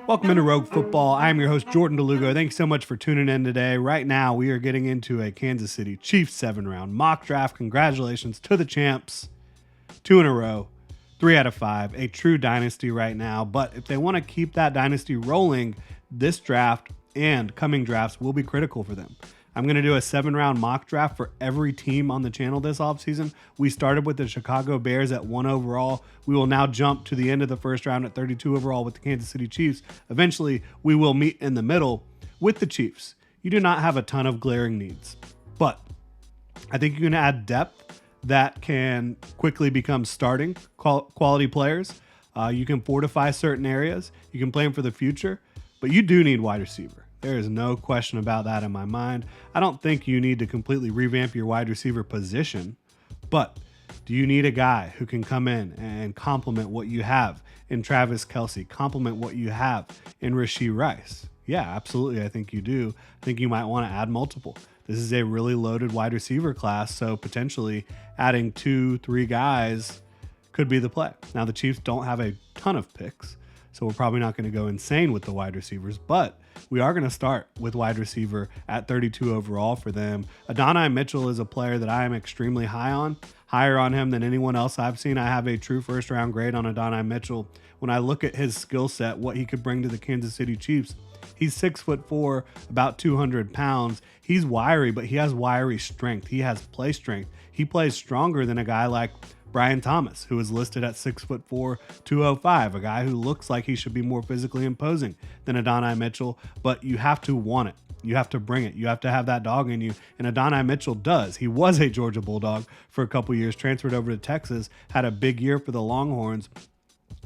Welcome into Rogue Football. I'm your host, Jordan DeLugo. Thanks so much for tuning in today. Right now, we are getting into a Kansas City Chiefs 7-round mock draft. Congratulations to the champs. 2 in a row, 3 out of 5, a true dynasty right now. But if they want to keep that dynasty rolling, this draft and coming drafts will be critical for them. I'm going to do a 7-round mock draft for every team on the channel this offseason. We started with the Chicago Bears at 1 overall. We will now jump to the end of the first round at 32 overall with the Kansas City Chiefs. Eventually, we will meet in the middle with the Chiefs. You do not have a ton of glaring needs, but I think you can add depth that can quickly become starting quality players. You can fortify certain areas. You can plan for the future, but you do need wide receiver. There is no question about that in my mind. I don't think you need to completely revamp your wide receiver position, but do you need a guy who can come in and complement what you have in Travis Kelce, complement what you have in Rashee Rice? Yeah, absolutely. I think you do. I think you might want to add multiple. This is a really loaded wide receiver class, so potentially adding 2-3 guys could be the play. Now, the Chiefs don't have a ton of picks, so we're probably not going to go insane with the wide receivers, but we are going to start with wide receiver at 32 overall for them. Adonai Mitchell is a player that I am extremely high on, higher on him than anyone else I've seen. I have a true first round grade on Adonai Mitchell. When I look at his skill set, what he could bring to the Kansas City Chiefs, he's 6'4", about 200 pounds. He's wiry, but he has wiry strength. He has play strength. He plays stronger than a guy like Brian Thomas, who is listed at 6'4", 205, a guy who looks like he should be more physically imposing than Adonai Mitchell, but you have to want it. You have to bring it. You have to have that dog in you, and Adonai Mitchell does. He was a Georgia Bulldog for a couple years, transferred over to Texas, had a big year for the Longhorns.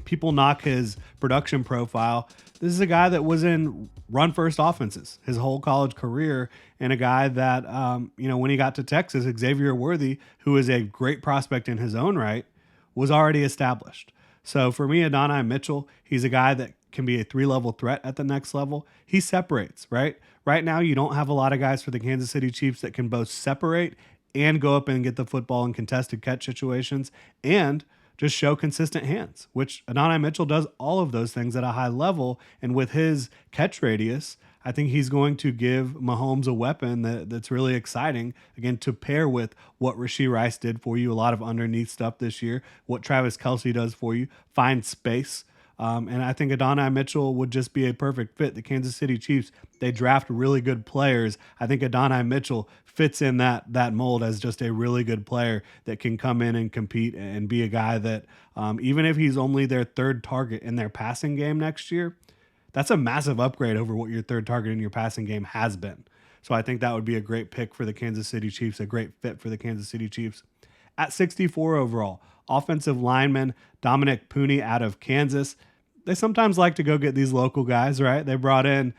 People knock his production profile. This is a guy that was in run-first offenses his whole college career, and a guy that, when he got to Texas, Xavier Worthy, who is a great prospect in his own right, was already established. So for me, Adonai Mitchell, he's a guy that can be a 3-level threat at the next level. He separates, right? Right now, you don't have a lot of guys for the Kansas City Chiefs that can both separate and go up and get the football in contested catch situations and just show consistent hands, which Adonai Mitchell does all of those things at a high level. And with his catch radius, I think he's going to give Mahomes a weapon that's really exciting, again, to pair with what Rashee Rice did for you, a lot of underneath stuff this year, what Travis Kelce does for you, find space. And I think Adonai Mitchell would just be a perfect fit. The Kansas City Chiefs, they draft really good players. I think Adonai Mitchell fits in that mold as just a really good player that can come in and compete and be a guy that even if he's only their third target in their passing game next year, that's a massive upgrade over what your third target in your passing game has been. So I think that would be a great pick for the Kansas City Chiefs, a great fit for the Kansas City Chiefs. At 64 overall, offensive lineman Dominic Pooney out of Kansas. They sometimes like to go get these local guys, right? They brought in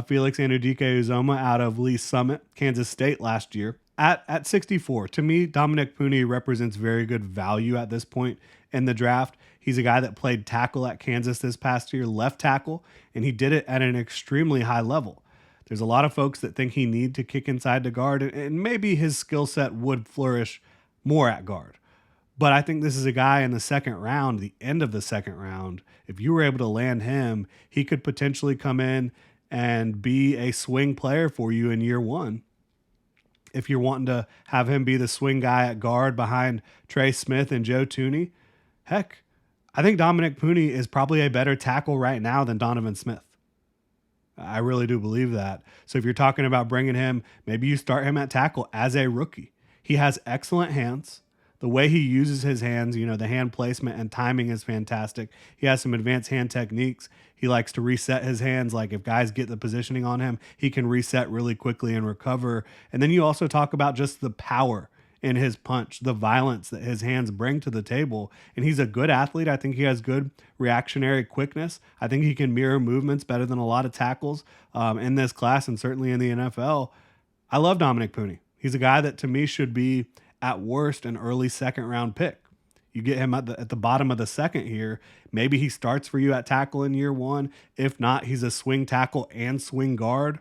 Felix Anudike-Uzomah out of Lee Summit, Kansas State last year. At 64, to me, Dominic Pooney represents very good value at this point in the draft. He's a guy that played tackle at Kansas this past year, left tackle, and he did it at an extremely high level. There's a lot of folks that think he need to kick inside the guard, and maybe his skill set would flourish more at guard. But I think this is a guy in the second round, the end of the second round. If you were able to land him, he could potentially come in and be a swing player for you in year one. If you're wanting to have him be the swing guy at guard behind Trey Smith and Joe Thuney, heck, I think Dominic Pooney is probably a better tackle right now than Donovan Smith. I really do believe that. So if you're talking about bringing him, maybe you start him at tackle as a rookie. He has excellent hands. The way he uses his hands, the hand placement and timing is fantastic. He has some advanced hand techniques. He likes to reset his hands. Like if guys get the positioning on him, he can reset really quickly and recover. And then you also talk about just the power in his punch, the violence that his hands bring to the table. And he's a good athlete. I think he has good reactionary quickness. I think he can mirror movements better than a lot of tackles in this class and certainly in the NFL. I love Dominic Pooney. He's a guy that to me should be at worst an early second round pick. You get him at the bottom of the second here. Maybe he starts for you at tackle in year one. If not, he's a swing tackle and swing guard.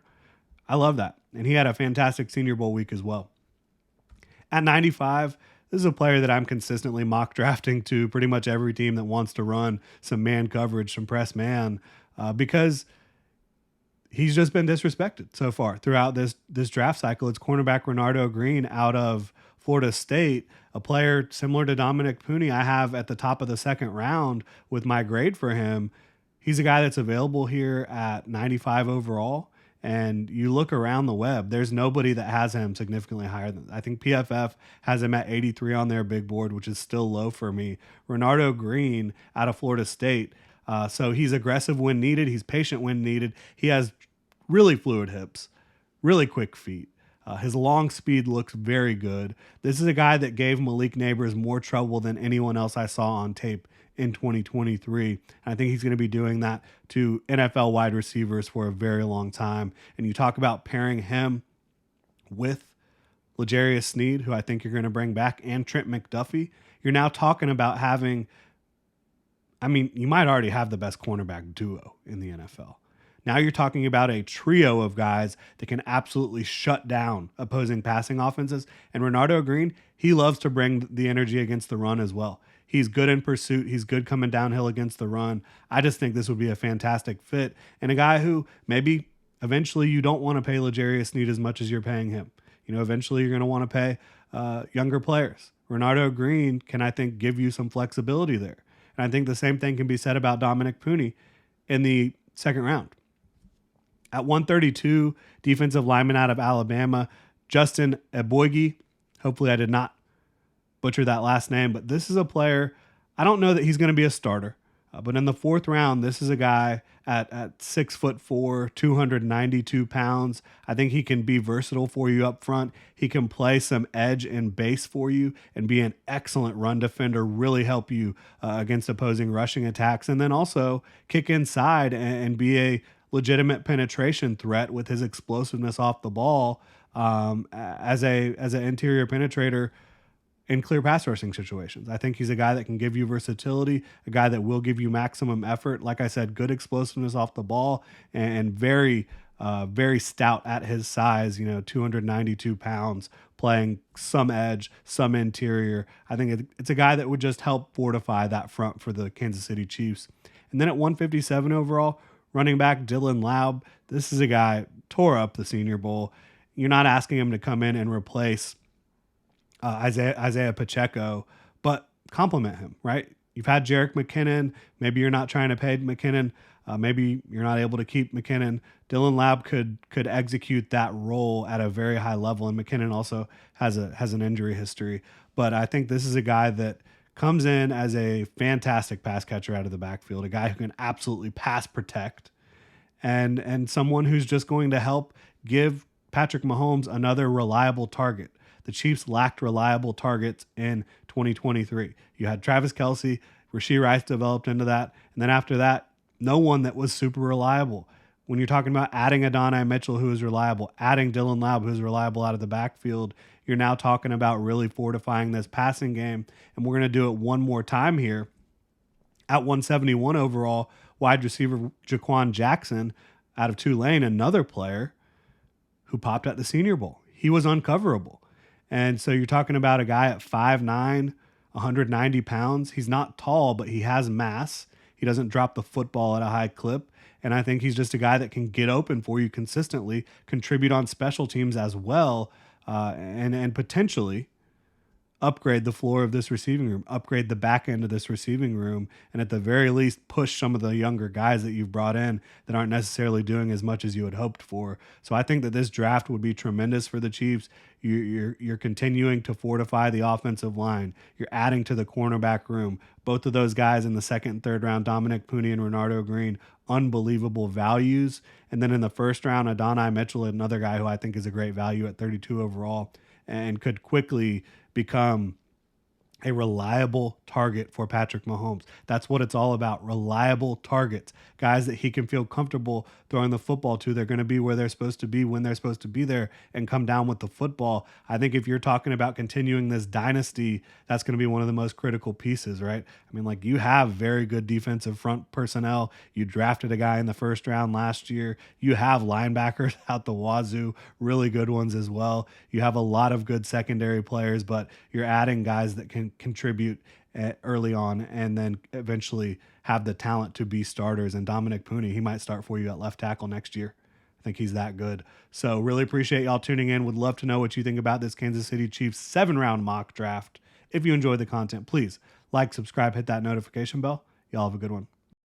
I love that. And he had a fantastic Senior Bowl week as well. At 95, this is a player that I'm consistently mock drafting to pretty much every team that wants to run some man coverage, some press man. because he's just been disrespected so far throughout this draft cycle. It's cornerback Renardo Green out of Florida State, a player similar to Dominic Pooney I have at the top of the second round with my grade for him. He's a guy that's available here at 95 overall. And you look around the web, there's nobody that has him significantly higher than. I think PFF has him at 83 on their big board, which is still low for me. Renardo Green out of Florida State. So he's aggressive when needed. He's patient when needed. He has really fluid hips, really quick feet. His long speed looks very good. This is a guy that gave Malik Neighbors more trouble than anyone else I saw on tape in 2023. And I think he's going to be doing that to NFL wide receivers for a very long time. And you talk about pairing him with L'Jarius Sneed, who I think you're going to bring back, and Trent McDuffie. You're now talking about having, you might already have the best cornerback duo in the NFL. Now you're talking about a trio of guys that can absolutely shut down opposing passing offenses. And Renardo Green, he loves to bring the energy against the run as well. He's good in pursuit. He's good coming downhill against the run. I just think this would be a fantastic fit. And a guy who maybe eventually you don't want to pay L'Jarius Sneed as much as you're paying him. Eventually you're going to want to pay younger players. Renardo Green can, I think, give you some flexibility there. And I think the same thing can be said about Dominic Pooney in the second round. At 132, defensive lineman out of Alabama, Justin Eboigbe. Hopefully I did not butcher that last name, but this is a player, I don't know that he's going to be a starter, but in the fourth round, this is a guy at 6'4", 292 pounds. I think he can be versatile for you up front. He can play some edge and base for you and be an excellent run defender, really help you against opposing rushing attacks, and then also kick inside and be a legitimate penetration threat with his explosiveness off the ball as an interior penetrator in clear pass rushing situations. I think he's a guy that can give you versatility, a guy that will give you maximum effort. Like I said, good explosiveness off the ball and very, very stout at his size, 292 pounds, playing some edge, some interior. I think it's a guy that would just help fortify that front for the Kansas City Chiefs. And then at 157 overall, running back Dylan Laub. This is a guy tore up the Senior Bowl. You're not asking him to come in and replace Isaiah Pacheco, but compliment him, right? You've had Jerick McKinnon. Maybe you're not trying to pay McKinnon. Maybe you're not able to keep McKinnon. Dylan Laub could execute that role at a very high level, and McKinnon also has an injury history. But I think this is a guy that comes in as a fantastic pass catcher out of the backfield, a guy who can absolutely pass protect, and someone who's just going to help give Patrick Mahomes another reliable target. The Chiefs lacked reliable targets in 2023. You had Travis Kelce, Rashee Rice developed into that, and then after that, no one that was super reliable. When you're talking about adding Adonai Mitchell, who is reliable, adding Dylan Laub, who is reliable out of the backfield, you're now talking about really fortifying this passing game, and we're going to do it one more time here. At 171 overall, wide receiver Jaquan Jackson out of Tulane, another player who popped at the Senior Bowl. He was uncoverable. And so you're talking about a guy at 5'9", 190 pounds. He's not tall, but he has mass. He doesn't drop the football at a high clip. And I think he's just a guy that can get open for you consistently, contribute on special teams as well, and potentially upgrade the floor of this receiving room, upgrade the back end of this receiving room, and at the very least push some of the younger guys that you've brought in that aren't necessarily doing as much as you had hoped for. So I think that this draft would be tremendous for the Chiefs. You're continuing to fortify the offensive line. You're adding to the cornerback room. Both of those guys in the second and third round, Dominic Pooney and Renardo Green, unbelievable values. And then in the first round, Adonai Mitchell, another guy who I think is a great value at 32 overall and could quickly become a reliable target for Patrick Mahomes. That's what it's all about, reliable targets, guys that he can feel comfortable throwing the football to. They're going to be where they're supposed to be when they're supposed to be there and come down with the football. I think if you're talking about continuing this dynasty, that's going to be one of the most critical pieces, right? I mean, like, you have very good defensive front personnel. You drafted a guy in the first round last year. You have linebackers out the wazoo, really good ones as well. You have a lot of good secondary players, but you're adding guys that can contribute early on and then eventually have the talent to be starters. And Dominic Pooney, he might start for you at left tackle next year. I think he's that good. So really appreciate y'all tuning in. Would love to know what you think about this Kansas City Chiefs 7-round mock draft. If you enjoy the content, please like, subscribe, hit that notification bell. Y'all have a good one.